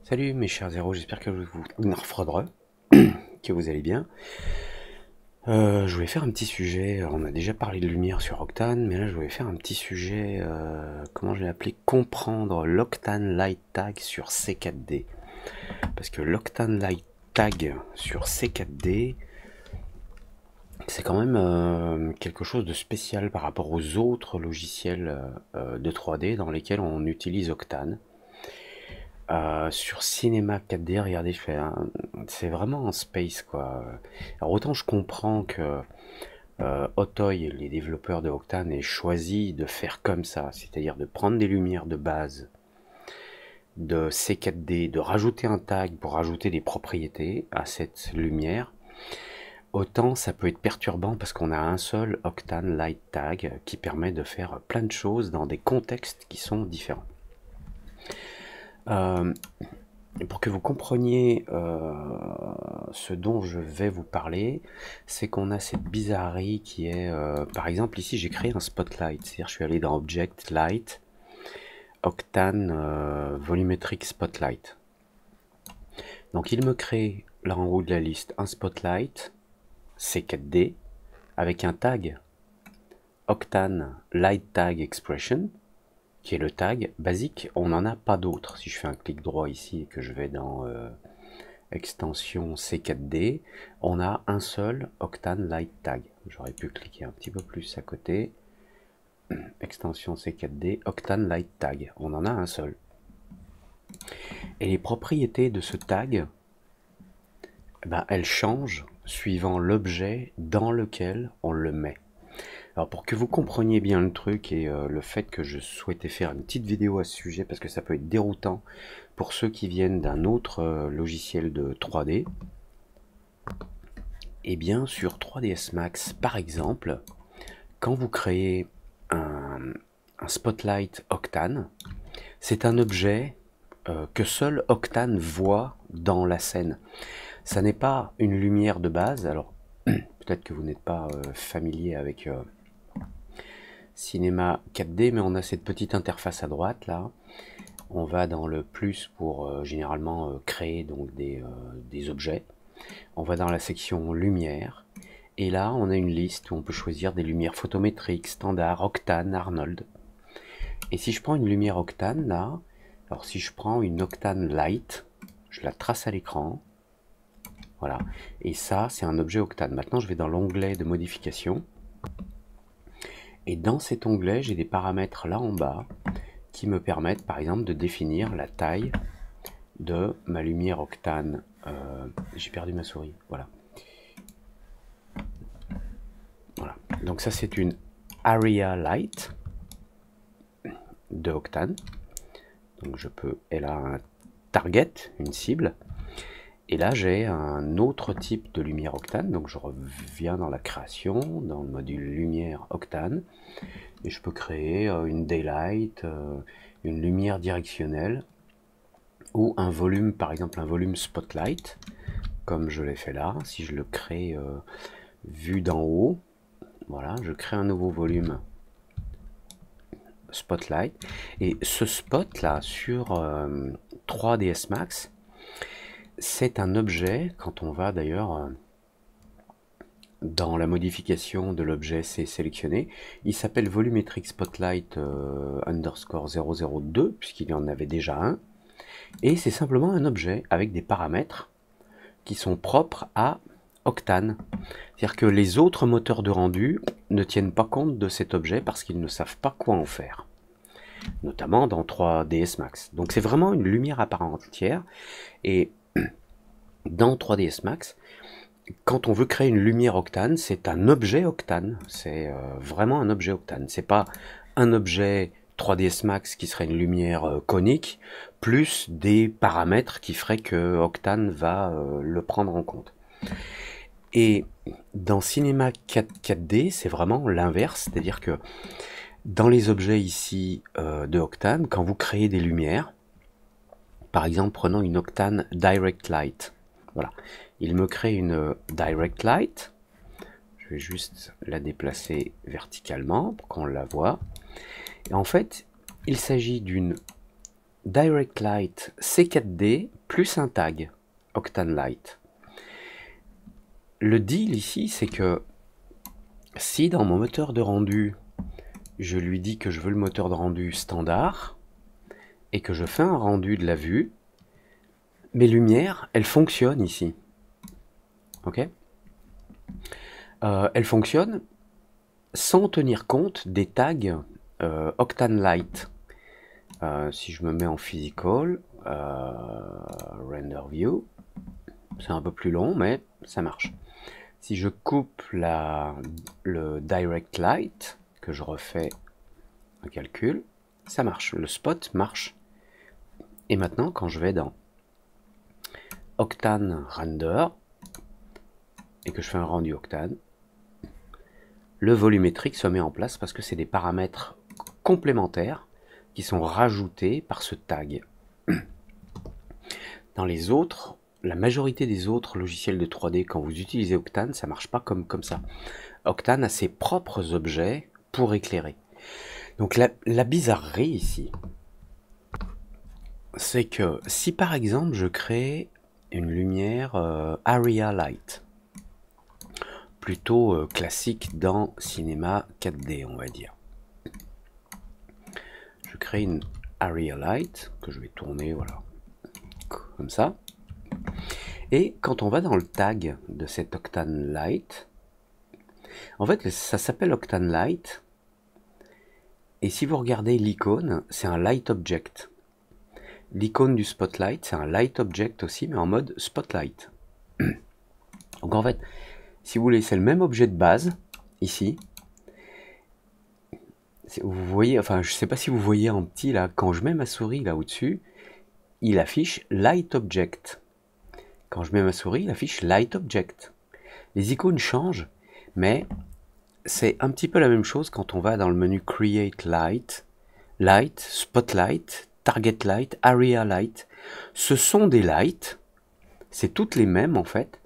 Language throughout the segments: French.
Salut mes chers zéros, j'espère que vous que vous allez bien. Je voulais faire un petit sujet, on a déjà parlé de lumière sur Octane, mais là je voulais faire un petit sujet, comment je l'ai appelé, comprendre l'Octane Light Tag sur C4D. Parce que l'Octane Light Tag sur C4D, c'est quand même quelque chose de spécial par rapport aux autres logiciels de 3D dans lesquels on utilise Octane. Sur Cinema 4D, regardez, c'est vraiment un space quoi. Alors autant je comprends que Otoy, les développeurs de Octane, aient choisi de faire comme ça, c'est-à-dire de prendre des lumières de base de C4D, de rajouter un tag pour rajouter des propriétés à cette lumière. Autant ça peut être perturbant parce qu'on a un seul Octane Light Tag qui permet de faire plein de choses dans des contextes qui sont différents. Pour que vous compreniez ce dont je vais vous parler, c'est qu'on a cette bizarrerie qui est, par exemple ici j'ai créé un spotlight, c'est-à-dire je suis allé dans Object, Light, Octane, Volumetric Spotlight. Donc il me crée là en haut de la liste un spotlight C4D avec un tag Octane Light Tag Expression, qui est le tag basique, on n'en a pas d'autre. Si je fais un clic droit ici et que je vais dans extension C4D, on a un seul Octane Light Tag. J'aurais pu cliquer un petit peu plus à côté. Extension C4D, Octane Light Tag. On en a un seul. Et les propriétés de ce tag, ben, elles changent suivant l'objet dans lequel on le met. Alors pour que vous compreniez bien le truc et le fait que je souhaitais faire une petite vidéo à ce sujet parce que ça peut être déroutant pour ceux qui viennent d'un autre logiciel de 3D, et bien sur 3ds Max par exemple, quand vous créez un spotlight Octane, c'est un objet que seul Octane voit dans la scène. Ça n'est pas une lumière de base, alors peut-être que vous n'êtes pas familier avec Cinema 4D, mais on a cette petite interface à droite là. On va dans le plus pour généralement créer donc des objets. On va dans la section lumière et là on a une liste où on peut choisir des lumières photométriques, standard, Octane, Arnold. Et si je prends une lumière Octane là, alors si je prends une Octane Light, je la trace à l'écran. Voilà, et ça c'est un objet Octane. Maintenant je vais dans l'onglet de modification. Et dans cet onglet, j'ai des paramètres là en bas qui me permettent par exemple de définir la taille de ma lumière Octane. J'ai perdu ma souris, voilà. Voilà. Donc ça c'est une Area Light de Octane. Donc je peux, elle a un target, une cible. Et là j'ai un autre type de lumière Octane. Donc je reviens dans la création, dans le module lumière Octane. Et je peux créer une daylight, une lumière directionnelle, ou un volume, par exemple un volume spotlight, comme je l'ai fait là. Si je le crée vu d'en haut, voilà, je crée un nouveau volume spotlight. Et ce spot là sur 3ds Max, c'est un objet, quand on va d'ailleurs dans la modification de l'objet c'est sélectionné, il s'appelle Volumetric Spotlight underscore 002 puisqu'il y en avait déjà un, et c'est simplement un objet avec des paramètres qui sont propres à Octane. C'est-à-dire que les autres moteurs de rendu ne tiennent pas compte de cet objet parce qu'ils ne savent pas quoi en faire, notamment dans 3ds Max. Donc c'est vraiment une lumière à part entière, et dans 3ds Max, quand on veut créer une lumière Octane, c'est un objet Octane. C'est vraiment un objet Octane. C'est pas un objet 3ds Max qui serait une lumière conique, plus des paramètres qui feraient que Octane va le prendre en compte. Et dans Cinema 4D, c'est vraiment l'inverse, c'est-à-dire que dans les objets ici de Octane, quand vous créez des lumières, par exemple prenons une Octane Direct Light, voilà, il me crée une Direct Light. Je vais juste la déplacer verticalement pour qu'on la voit. Et en fait, il s'agit d'une Direct Light C4D plus un tag Octane Light. Le deal ici, c'est que si dans mon moteur de rendu, je lui dis que je veux le moteur de rendu standard et que je fais un rendu de la vue, mes lumières, elles fonctionnent ici. Ok, elles fonctionnent sans tenir compte des tags Octane Light. Si je me mets en physical, render view, c'est un peu plus long, mais ça marche. Si je coupe le direct light, que je refais un calcul, ça marche, le spot marche. Et maintenant, quand je vais dans Octane Render, et que je fais un rendu Octane, le volumétrique se met en place parce que c'est des paramètres complémentaires qui sont rajoutés par ce tag. Dans les autres, la majorité des autres logiciels de 3D, quand vous utilisez Octane, ça marche pas comme ça. Octane a ses propres objets pour éclairer. Donc la bizarrerie ici, c'est que si par exemple je crée une lumière Area Light, plutôt classique dans Cinema 4D, on va dire. Je crée une Area Light que je vais tourner, voilà, comme ça. Et quand on va dans le tag de cet Octane Light, en fait ça s'appelle Octane Light, et si vous regardez l'icône, c'est un Light Object. L'icône du Spotlight, c'est un Light Object aussi, mais en mode Spotlight. Donc en fait, si vous voulez, c'est le même objet de base, ici. Vous voyez, enfin, je ne sais pas si vous voyez en petit, là, quand je mets ma souris là au-dessus, il affiche Light Object. Quand je mets ma souris, il affiche Light Object. Les icônes changent, mais c'est un petit peu la même chose quand on va dans le menu Create Light, Light, Spotlight, Target Light, Area Light. Ce sont des lights, c'est toutes les mêmes en fait,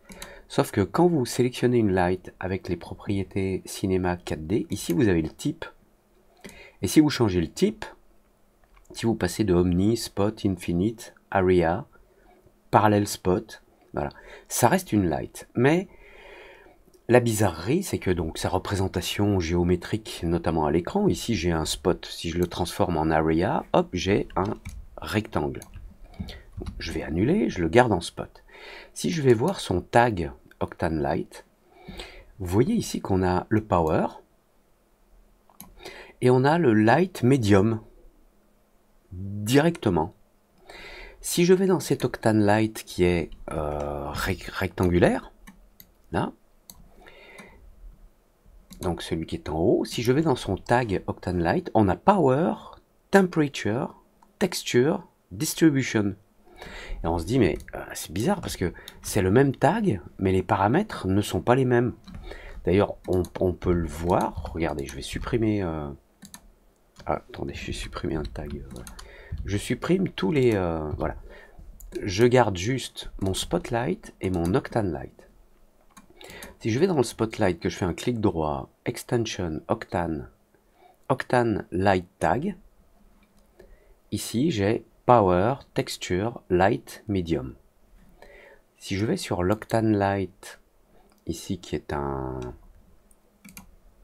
sauf que quand vous sélectionnez une light avec les propriétés Cinema 4D, ici vous avez le type. Et si vous changez le type, si vous passez de Omni, Spot, Infinite, Area, Parallel Spot, voilà, ça reste une light. Mais la bizarrerie, c'est que donc sa représentation géométrique, notamment à l'écran, ici j'ai un spot, si je le transforme en Area, hop, j'ai un rectangle. Je vais annuler, je le garde en spot. Si je vais voir son tag Octane Light, vous voyez ici qu'on a le Power, et on a le Light Medium, directement. Si je vais dans cet Octane Light qui est rectangulaire, là, donc celui qui est en haut, si je vais dans son tag Octane Light, on a Power, Temperature, Texture, Distribution. Et on se dit, mais c'est bizarre parce que c'est le même tag, mais les paramètres ne sont pas les mêmes. D'ailleurs, on peut le voir. Regardez, je vais supprimer... Ah, attendez, je vais supprimer un tag. Voilà. Je supprime tous les... voilà. Je garde juste mon Spotlight et mon Octane Light. Si je vais dans le Spotlight, que je fais un clic droit, Extension, Octane, Octane Light Tag, ici j'ai Power, Texture, Light, Medium. Si je vais sur l'Octane Light, ici qui est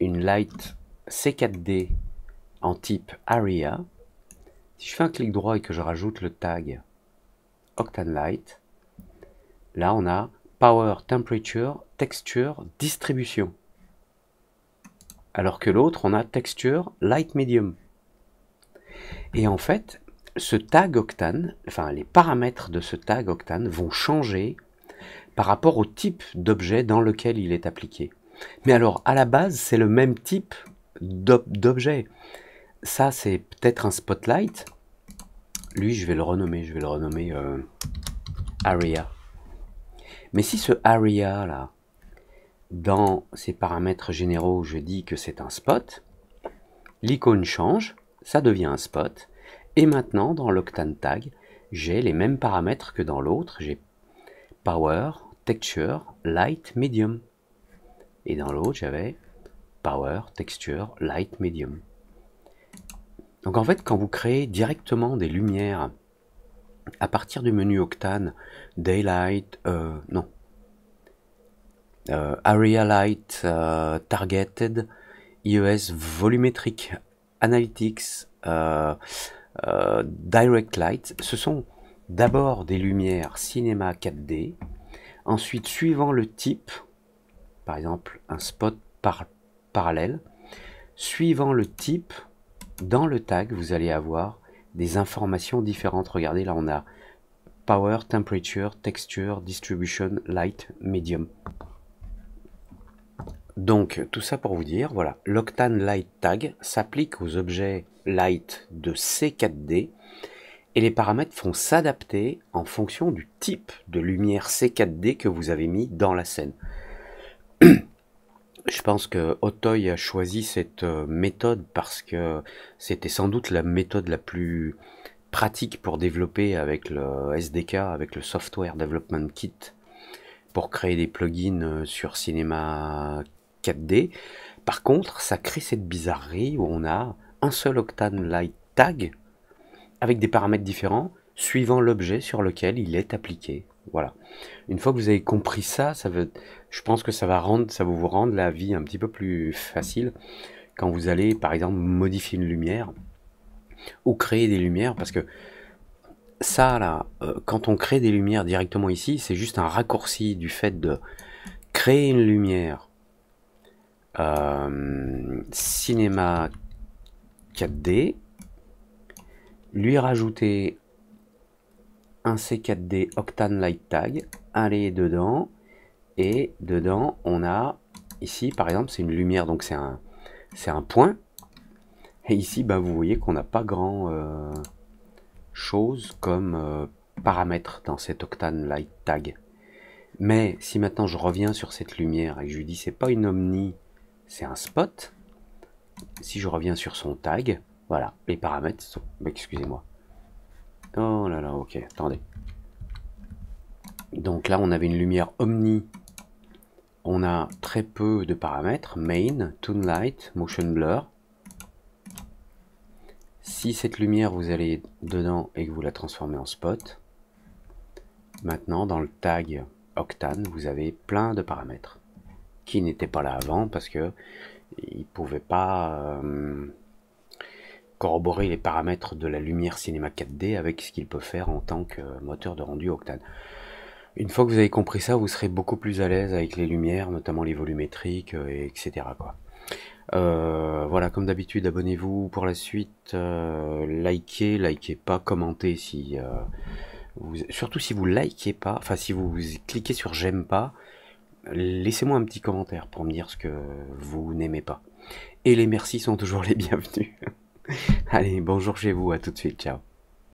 une Light C4D en type Area, si je fais un clic droit et que je rajoute le tag Octane Light, là on a Power, Temperature, Texture, Distribution. Alors que l'autre, on a Texture, Light, Medium. Et en fait, ce tag Octane, enfin les paramètres de ce tag Octane vont changer par rapport au type d'objet dans lequel il est appliqué. Mais alors, à la base, c'est le même type d'objet. Ça, c'est peut-être un Spotlight. Lui, je vais le renommer Area. Mais si ce Area, là, dans ses paramètres généraux, je dis que c'est un spot, l'icône change, ça devient un spot, et maintenant, dans l'Octane Tag, j'ai les mêmes paramètres que dans l'autre, j'ai Power, Texture, Light, Medium. Et dans l'autre, j'avais Power, Texture, Light, Medium. Donc en fait, quand vous créez directement des lumières À partir du menu Octane, Daylight, non, Area Light, Targeted, iOS volumétrique, Analytics, Direct Light, ce sont d'abord des lumières cinéma 4D, ensuite suivant le type, par exemple un spot parallèle, suivant le type, dans le tag vous allez avoir des informations différentes. Regardez là on a Power, Temperature, Texture, Distribution, Light, Medium. Donc tout ça pour vous dire, voilà, l'Octane Light Tag s'applique aux objets Light de C4D et les paramètres vont s'adapter en fonction du type de lumière C4D que vous avez mis dans la scène. Je pense que Otoy a choisi cette méthode parce que c'était sans doute la méthode la plus pratique pour développer avec le SDK, avec le Software Development Kit, pour créer des plugins sur Cinema 4D. Par contre, ça crée cette bizarrerie où on a un seul Octane Light Tag avec des paramètres différents suivant l'objet sur lequel il est appliqué. Voilà. Une fois que vous avez compris ça, je pense que ça va vous rendre la vie un petit peu plus facile quand vous allez, par exemple, modifier une lumière ou créer des lumières, parce que ça, là, quand on crée des lumières directement ici, c'est juste un raccourci du fait de créer une lumière cinéma 4D, lui rajouter un C4D Octane Light Tag, aller dedans, et dedans on a ici par exemple c'est une lumière, donc c'est un point, et ici ben, vous voyez qu'on n'a pas grand chose comme paramètre dans cet Octane Light Tag. Mais si maintenant je reviens sur cette lumière et que je lui dis c'est pas une omni, c'est un spot, si je reviens sur son tag, voilà, les paramètres sont... Excusez-moi. Oh là là, ok, attendez. Donc là, on avait une lumière omni. On a très peu de paramètres. Main, Tune Light, Motion Blur. Si cette lumière, vous allez dedans et que vous la transformez en spot, maintenant, dans le tag Octane, vous avez plein de paramètres qui n'étaient pas là avant parce que ils ne pouvaient pas corroborer les paramètres de la lumière cinéma 4D avec ce qu'il peut faire en tant que moteur de rendu Octane. Une fois que vous avez compris ça, vous serez beaucoup plus à l'aise avec les lumières, notamment les volumétriques, etc. quoi. Voilà, comme d'habitude, abonnez-vous pour la suite, likez pas, commentez si surtout si vous likez pas, enfin si vous cliquez sur j'aime pas, laissez-moi un petit commentaire pour me dire ce que vous n'aimez pas. Et les merci sont toujours les bienvenus. Allez, bonjour chez vous, à tout de suite, ciao.